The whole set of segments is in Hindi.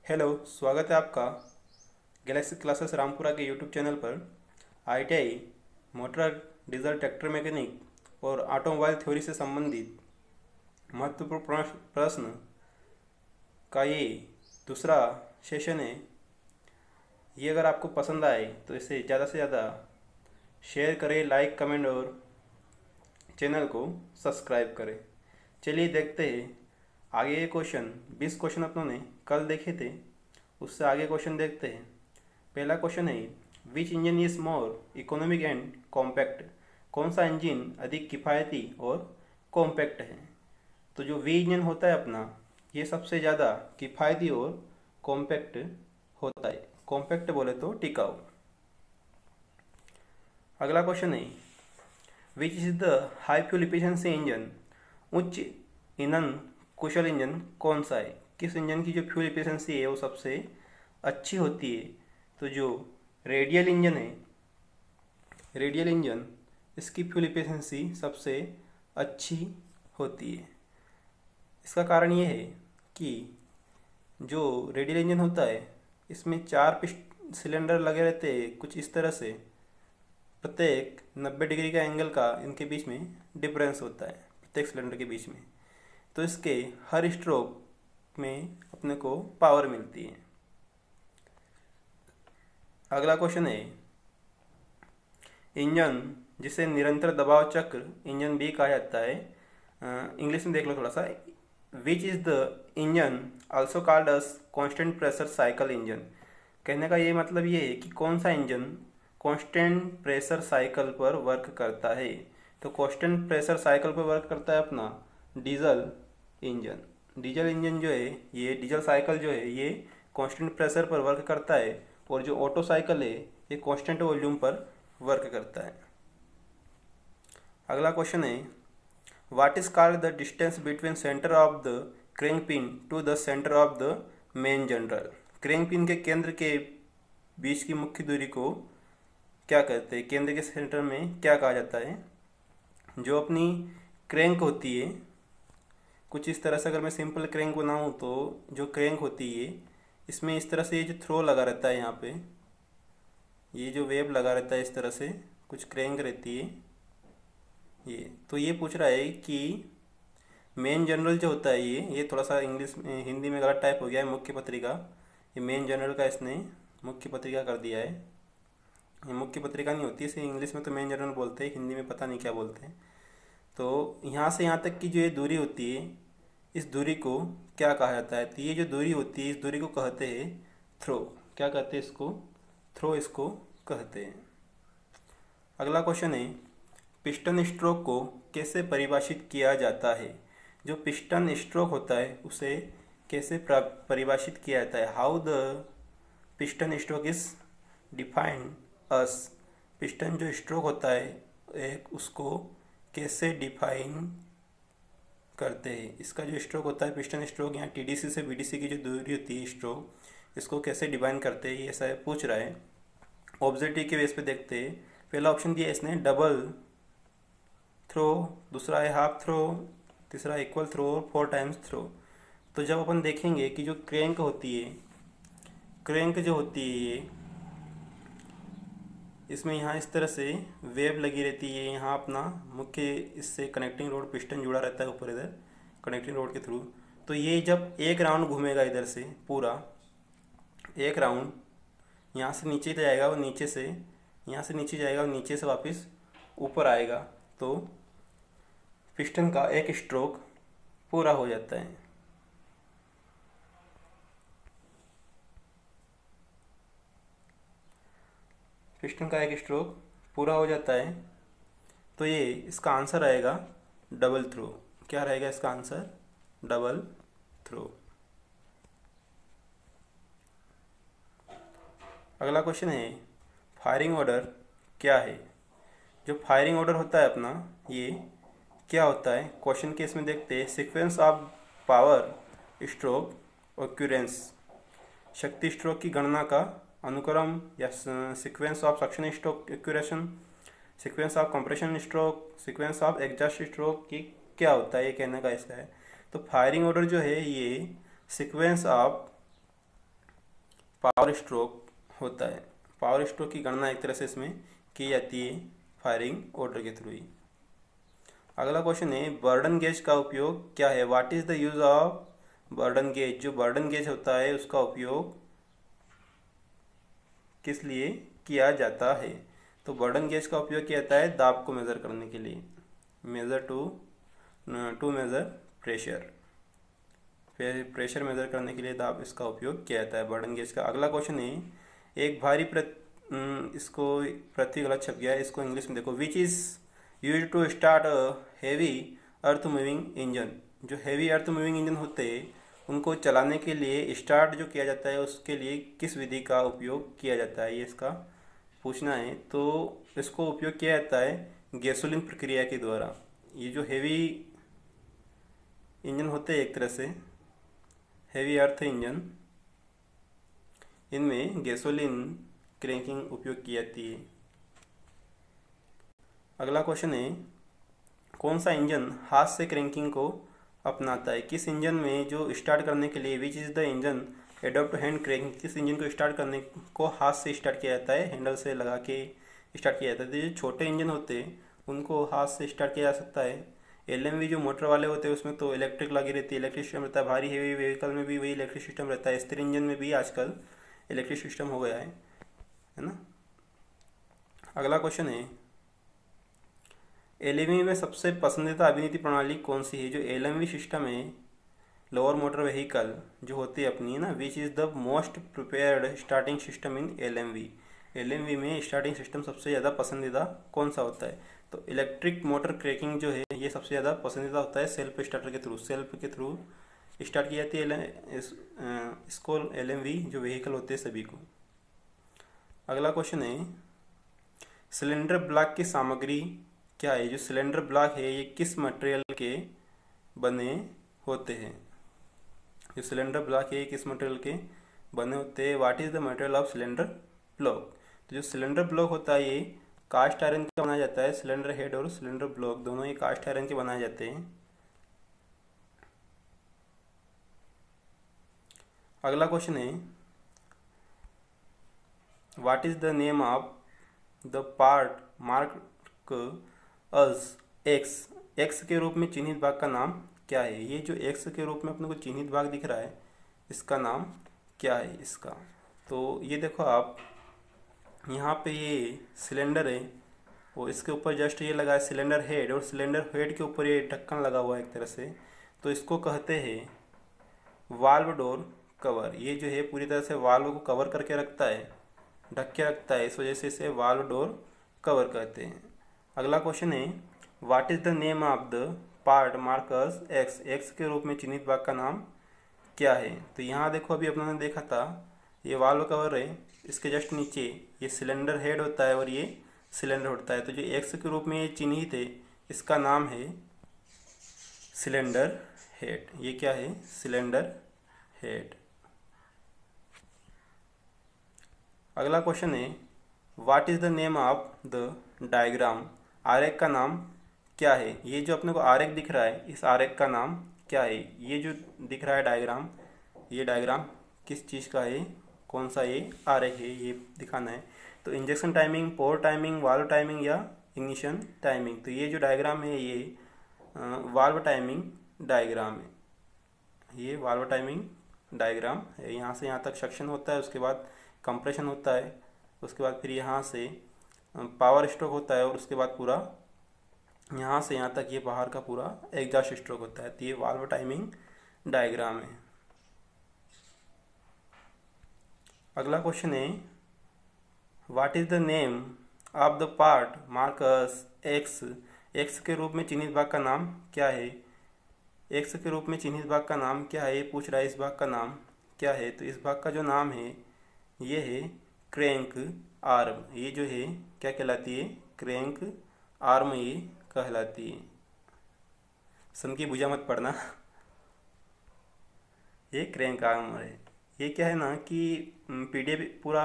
हेलो, स्वागत है आपका गैलेक्सी क्लासेस रामपुरा के यूट्यूब चैनल पर। ITI motor diesel tractor mechanic और ऑटोमोबाइल थ्योरी से संबंधित महत्वपूर्ण प्रश्न का ये दूसरा सेशन है। ये अगर आपको पसंद आए तो इसे ज़्यादा से ज़्यादा शेयर करें, लाइक, कमेंट और चैनल को सब्सक्राइब करें। चलिए देखते हैं आगे। ये क्वेश्चन 20 क्वेश्चन अपनों ने कल देखे थे, उससे आगे क्वेश्चन देखते हैं। पहला क्वेश्चन है, which engine is more economic and compact. कौन सा इंजन अधिक किफ़ायती और कॉम्पैक्ट है। तो जो वी इंजन होता है अपना, ये सबसे ज़्यादा किफ़ायती और कॉम्पैक्ट होता है। कॉम्पैक्ट बोले तो टिकाऊ। अगला क्वेश्चन है, which is the high fuel efficiency engine. उच्च ईंधन कुशल इंजन कौन सा है। किस इंजन की जो फ्यूल इफिशिएंसी है वो सबसे अच्छी होती है। तो जो रेडियल इंजन है, रेडियल इंजन, इसकी फ्यूल इफिशिएंसी सबसे अच्छी होती है। इसका कारण ये है कि जो रेडियल इंजन होता है इसमें 4 सिलेंडर लगे रहते हैं कुछ इस तरह से। प्रत्येक 90 डिग्री का एंगल का इनके बीच में डिफरेंस होता है, प्रत्येक सिलेंडर के बीच में। तो इसके हर स्ट्रोक में अपने को पावर मिलती है। अगला क्वेश्चन है, इंजन जिसे निरंतर दबाव चक्र इंजन भी कहा जाता है। इंग्लिश में देख लो थोड़ा सा। Which is the engine also called us constant pressure cycle engine. कहने का ये मतलब ये है कि कौन सा इंजन कांस्टेंट प्रेशर साइकिल पर वर्क करता है। तो कांस्टेंट प्रेशर साइकिल पर वर्क करता है अपना डीजल इंजन। डीजल इंजन जो है, ये डीजल साइकिल जो है ये कांस्टेंट प्रेशर पर वर्क करता है। और जो ऑटो साइकिल है ये कांस्टेंट वॉल्यूम पर वर्क करता है। अगला क्वेश्चन है, what is called the distance between centre of the crank pin to the centre of the main journal. Crank pin के केंद्र के बीच की मुख्य दूरी को क्या कहते हैं। केंद्र के सेंटर में क्या कहा जाता है। जो अपनी क्रैंक होती है, कुछ इस तरह से अगर मैं सिंपल क्रैंक बनाऊँ तो जो क्रैंक होती है इसमें इस तरह से ये जो थ्रो लगा रहता है, यहाँ पे ये जो वेब लगा रहता है, इस तरह से कुछ क्रैंक रहती है ये। तो ये पूछ रहा है कि मेन जनरल जो होता है ये थोड़ा सा इंग्लिश में, हिंदी में गलत टाइप हो गया है, मुख्य पत्रिका। ये मेन जनरल का इसने मुख्य पत्रिका कर दिया है। ये मुख्य पत्रिका नहीं होती, इसे इंग्लिश में तो मेन जनरल बोलते हैं, हिंदी में पता नहीं क्या बोलते हैं। तो यहाँ से यहाँ तक की जो ये दूरी होती है, इस दूरी को क्या कहा जाता है। तो ये जो दूरी होती है इस दूरी को कहते हैं थ्रो। क्या कहते हैं इसको, थ्रो इसको कहते हैं। अगला क्वेश्चन है, पिस्टन स्ट्रोक को कैसे परिभाषित किया जाता है। जो पिस्टन स्ट्रोक होता है उसे कैसे परिभाषित किया जाता है। How the piston stroke is defined us. Piston जो स्ट्रोक होता है उसको कैसे डिफाइन करते हैं। इसका जो स्ट्रोक होता है पिस्टन स्ट्रोक, यहाँ टीडीसी से बीडीसी की जो दूरी होती है स्ट्रोक, इसको कैसे डिफाइन करते हैं ये ऐसा पूछ रहा है। ऑब्जेक्टिव के बेस पे देखते हैं। पहला ऑप्शन दिया इसने डबल थ्रो, दूसरा है हाफ थ्रो, तीसरा इक्वल थ्रो और 4 टाइम्स थ्रो। तो जब अपन देखेंगे कि जो क्रैंक होती है, क्रैंक जो होती है ये, इसमें यहाँ इस तरह से वेब लगी रहती है। यहाँ अपना मुख्य इससे कनेक्टिंग रोड पिस्टन जुड़ा रहता है ऊपर इधर कनेक्टिंग रोड के थ्रू। तो ये जब एक राउंड घूमेगा इधर से, पूरा एक राउंड यहाँ से नीचे जाएगा और नीचे से, यहाँ से नीचे जाएगा और नीचे से वापस ऊपर आएगा, तो पिस्टन का एक स्ट्रोक पूरा हो जाता है। पिस्टन का एक स्ट्रोक पूरा हो जाता है। तो ये इसका आंसर आएगा डबल थ्रो। क्या रहेगा इसका आंसर, डबल थ्रो। अगला क्वेश्चन है, फायरिंग ऑर्डर क्या है। जो फायरिंग ऑर्डर होता है अपना ये क्या होता है। क्वेश्चन के इसमें देखते हैं, sequence of power stroke occurrence. शक्ति स्ट्रोक की गणना का अनुक्रम, या sequence of suction stroke occurrence, sequence of compression stroke, sequence of exhaust stroke की क्या होता है, ये कहने का इसका है। तो फायरिंग ऑर्डर जो है ये सीक्वेंस ऑफ पावर स्ट्रोक होता है। पावर स्ट्रोक की गणना एक तरह से इसमें की जाती है फायरिंग ऑर्डर के थ्रू ही। अगला क्वेश्चन है बर्डन गेज का उपयोग क्या है। What is the use of burden gauge. जो बर्डन गेज होता है उसका उपयोग किस लिए किया जाता है। तो बर्डन गेज का उपयोग किया जाता है दाब को मेज़र करने के लिए, measure to measure pressure, pressure measure करने के लिए दाब इसका उपयोग किया जाता है बर्डन गेज का। अगला क्वेश्चन है एक भारी इसको पृथ्वी गलत छप गया है, इसको इंग्लिश में देखो। Which is use to start heavy earth moving engine. जो हैवी अर्थ मूविंग इंजन होते हैं उनको चलाने के लिए स्टार्ट जो किया जाता है उसके लिए किस विधि का उपयोग किया जाता है, ये इसका पूछना है। तो इसको उपयोग किया जाता है गैसोलीन प्रक्रिया के द्वारा। ये जो हैवी इंजन होते हैं एक तरह से हैवी अर्थ इंजन, इनमें गैसोलीन क्रैंकिंग उपयोग की जाती है। अगला क्वेश्चन है कौन सा इंजन हाथ से क्रैंकिंग को अपनाता है। किस इंजन में जो स्टार्ट करने के लिए which is the engine adopt hand cranking. किस इंजन को स्टार्ट करने को हाथ से स्टार्ट किया जाता है, हैंडल से लगा के स्टार्ट किया जाता है। तो जो छोटे इंजन होते हैं उनको हाथ से स्टार्ट किया जा सकता है। एलएमवी जो मोटर वाले होते हैं उसमें तो इलेक्ट्रिक लगी रहती है, इलेक्ट्रिक सिस्टम रहता है। भारी हेवी व्हीकल में भी वही इलेक्ट्रिक सिस्टम रहता है। स्थिर इंजन में भी आजकल इलेक्ट्रिक सिस्टम हो गया है ना। अगला क्वेश्चन है एलएमवी में सबसे पसंदीदा अभिनीति प्रणाली कौन सी है। जो एलएमवी सिस्टम है लोअर मोटर व्हीकल जो होती है अपनी ना, which is the most prepared starting system in LMV. LMV में स्टार्टिंग सिस्टम सबसे ज़्यादा पसंदीदा कौन सा होता है। तो इलेक्ट्रिक मोटर क्रैंकिंग जो है ये सबसे ज़्यादा पसंदीदा होता है सेल्फ स्टार्टर के थ्रू। सेल्फ के थ्रू स्टार्ट की जाती है इसको एलएमवी जो व्हीकल होते हैं सभी को। अगला क्वेश्चन है सिलेंडर ब्लॉक की सामग्री क्या है। जो सिलेंडर ब्लॉक है ये किस मटेरियल के बने होते हैं। जो सिलेंडर ब्लॉक है ये किस मटेरियल के बने होते हैं। What is the material of cylinder block. तो जो सिलेंडर ब्लॉक होता है ये कास्ट आयरन का बनाया जाता है। सिलेंडर हेड और सिलेंडर ब्लॉक दोनों ही कास्ट आयरन के बनाए जाते हैं। अगला क्वेश्चन है what is the name of the part mark us x. X के रूप में चिन्हित भाग का नाम क्या है। ये जो एक्स के रूप में अपने को चिन्हित भाग दिख रहा है इसका नाम क्या है इसका। तो ये देखो आप यहाँ पे ये सिलेंडर है और इसके ऊपर जस्ट ये लगा है सिलेंडर हेड, और सिलेंडर हेड के ऊपर ये ढक्कन लगा हुआ है एक तरह से। तो इसको कहते हैं वाल्व डोर कवर। ये जो है पूरी तरह से वाल्व को कवर करके रखता है, ढक के रखता है, इस वजह से इसे वाल्व डोर कवर कहते हैं। अगला क्वेश्चन है what is the name of the part Marcus x. X के रूप में चिन्हित भाग का नाम क्या है। तो यहाँ देखो अभी अपने ने देखा था ये वाल्व कवर है, इसके जस्ट नीचे ये सिलेंडर हेड होता है और ये सिलेंडर होता है। तो जो एक्स के रूप में ये चिन्हित है इसका नाम है सिलेंडर हेड। ये क्या है सिलेंडर हेड। अगला क्वेश्चन है what is the name of the diagram. आरेख का नाम क्या है। ये जो अपने को आरेख दिख रहा है इस आरेख का नाम क्या है। ये जो दिख रहा है डायग्राम, ये डायग्राम किस चीज़ का है, कौन सा ये आरेख है ये दिखाना है। तो इंजेक्शन टाइमिंग, पोर टाइमिंग, वाल्व टाइमिंग या इग्निशन टाइमिंग। तो ये जो डायग्राम है ये वाल्व टाइमिंग डायग्राम है। ये वाल्व टाइमिंग डायग्राम है। यहाँ से यहाँ तक सक्शन होता है, उसके बाद कंप्रेशन होता है, उसके बाद फिर यहाँ से पावर स्ट्रोक होता है और उसके बाद पूरा यहाँ से यहाँ तक ये बाहर का पूरा एग्जॉस्ट स्ट्रोक होता है। तो ये वाल्व टाइमिंग डायग्राम है। अगला क्वेश्चन है what is the name of the part Marcus x. X के रूप में चिन्हित भाग का नाम क्या है। एक्स के रूप में चिन्हित भाग का नाम क्या है ये पूछ रहा है। इस भाग का नाम क्या है। तो इस भाग का जो नाम है ये है क्रैंक आर्म। ये जो है क्या कहलाती है क्रैंक आर्म ये कहलाती है। सन की भुजा मत पड़ना, ये क्रैंक आर्म है। ये क्या है ना कि पीडीएफ पूरा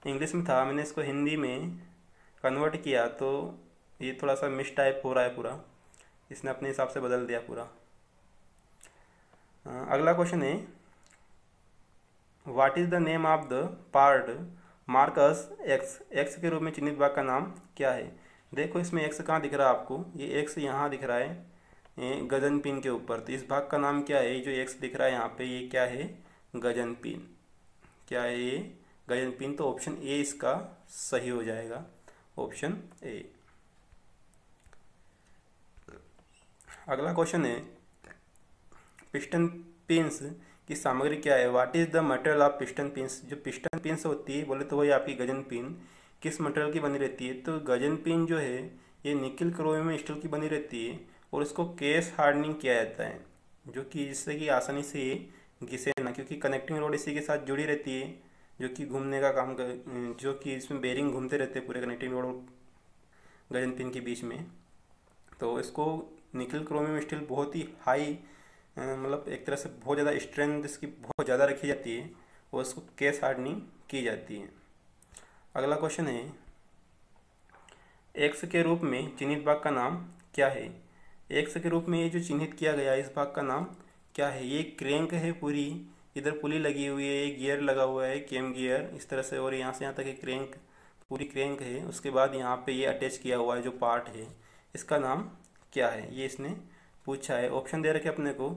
इंग्लिश में था, मैंने इसको हिंदी में कन्वर्ट किया तो ये थोड़ा सा मिस टाइप हो रहा है पूरा, इसने अपने हिसाब से बदल दिया पूरा। अगला क्वेश्चन है what is the name of the part Marcus x, x के रूप में चिन्हित भाग का नाम क्या है। देखो इसमें एक्स कहाँ दिख रहा है आपको, ये एक्स यहाँ दिख रहा है गजन पिन के ऊपर। तो इस भाग का नाम क्या है, जो एक्स दिख रहा है यहाँ पे, ये क्या है, गजन पिन। क्या है ये, गजन पिन। तो ऑप्शन ए इसका सही हो जाएगा, ऑप्शन ए। अगला क्वेश्चन है पिस्टन पिंस की सामग्री क्या है। What is the material of piston pins. जो पिस्टन पिंस होती है बोले तो वही आपकी गजन पिन किस मटेरियल की बनी रहती है। तो गजन पिन जो है ये निकिल क्रोमियम स्टील की बनी रहती है और इसको केस हार्डनिंग किया जाता है, जो कि जिससे कि आसानी से ये घिसे ना, क्योंकि कनेक्टिंग रोड इसी के साथ जुड़ी रहती है, जो कि घूमने का काम कर, जो कि इसमें बेरिंग घूमते रहते हैं पूरे कनेक्टिंग रोड और गजन पिन के बीच में। तो इसको निकिल क्रोमियम स्टील बहुत ही हाई, मतलब एक तरह से बहुत ज़्यादा स्ट्रेंथ इसकी बहुत ज़्यादा रखी जाती है और इसको केस हार्डनिंग की जाती है। अगला क्वेश्चन है एक्स के रूप में चिन्हित भाग का नाम क्या है। एक्स के रूप में ये जो चिन्हित किया गया इस भाग का नाम क्या है। ये क्रैंक है, पूरी इधर पुली लगी हुई है, एक गियर लगा हुआ है केम गियर इस तरह से, और यहाँ से यहाँ तक एक क्रैंक, पूरी क्रैंक है। उसके बाद यहाँ पे ये अटैच किया हुआ है जो पार्ट है, इसका नाम क्या है, ये इसने पूछा है। ऑप्शन दे रखे अपने को।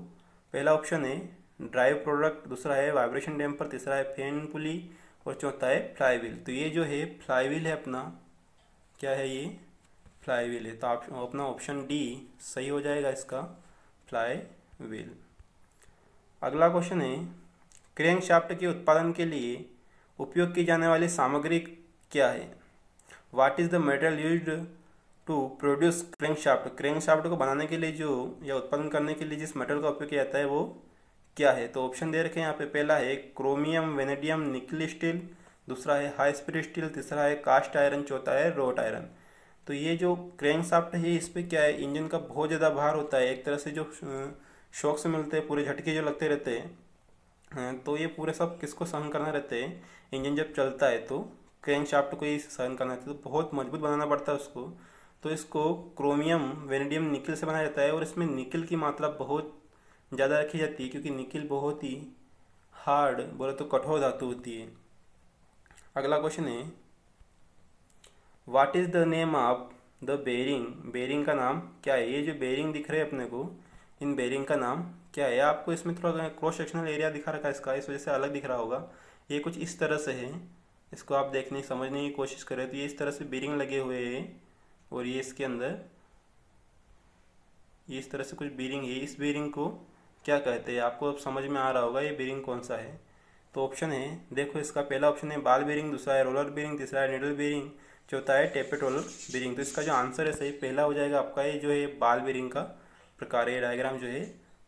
पहला ऑप्शन है ड्राइव प्रोडक्ट, दूसरा है वाइब्रेशन डैम्पर, तीसरा है फैन पुली और चौथा है फ्लाईव्हील। तो ये जो है फ्लाईव्हील है अपना, क्या है ये, फ्लाईव्हील है। तो आप अपना ऑप्शन डी सही हो जाएगा इसका, फ्लाईव्हील। अगला क्वेश्चन है क्रैंक शाफ्ट के उत्पादन के लिए उपयोग की जाने वाली सामग्री क्या है। What is the material used to produce crankshaft. Crankshaft को बनाने के लिए जो या उत्पादन करने के लिए जिस मटेरियल का उपयोग किया जाता है वो क्या है। तो ऑप्शन दे रखे हैं यहाँ पे। पहला है क्रोमियम वेनेडियम निकल स्टील, दूसरा है हाई स्पीड स्टील, तीसरा है कास्ट आयरन, चौथा है रोट आयरन। तो ये जो क्रैंक शाफ्ट है इस पर क्या है, इंजन का बहुत ज़्यादा भार होता है, एक तरह से जो शॉक से मिलते हैं, पूरे झटके जो लगते रहते हैं, तो ये पूरे सब किसको सहन करना रहते हैं, इंजन जब चलता है तो क्रैंक शाफ्ट को ही सहन करना रहता है। तो बहुत मजबूत बनाना पड़ता है उसको। तो इसको क्रोमियम वेनेडियम निकिल से बनाया जाता है और इसमें निकिल की मात्रा बहुत ज़्यादा रखी जाती है, क्योंकि निकिल बहुत ही हार्ड, बोले तो कठोर धातु होती है। अगला क्वेश्चन है what is the name of the bearing. Bearing का नाम क्या है। ये जो बेरिंग दिख रहे हैं अपने को, इन बेरिंग का नाम क्या है। आपको इसमें थोड़ा क्रॉस सेक्शनल एरिया दिखा रखा है इसका, इस वजह से अलग दिख रहा होगा। ये कुछ इस तरह से है, इसको आप देखने समझने की कोशिश करें तो ये इस तरह से बेरिंग लगे हुए हैं और ये इसके अंदर ये इस तरह से कुछ बेरिंग है। इस बेरिंग को क्या कहते हैं, आपको अब समझ में आ रहा होगा ये बेरिंग कौन सा है। तो ऑप्शन है देखो इसका, पहला ऑप्शन है बाल बेरिंग, दूसरा है रोलर बेरिंग, तीसरा है निडल बेरिंग, चौथा है टेपेड रोलर बेरिंग। तो इसका जो आंसर है सही पहला हो जाएगा आपका। ये जो है बाल बेरिंग का प्रकार है, डायग्राम जो है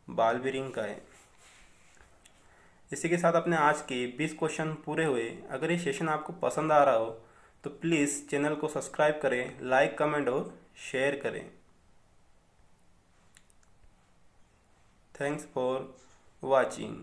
बाल बेरिंग का है। इसी के साथ अपने आज के 20 क्वेश्चन पूरे हुए। अगर ये सेशन आपको पसंद आ रहा हो तो प्लीज़ चैनल को सब्सक्राइब करें, लाइक कमेंट और शेयर करें। Thanks for watching.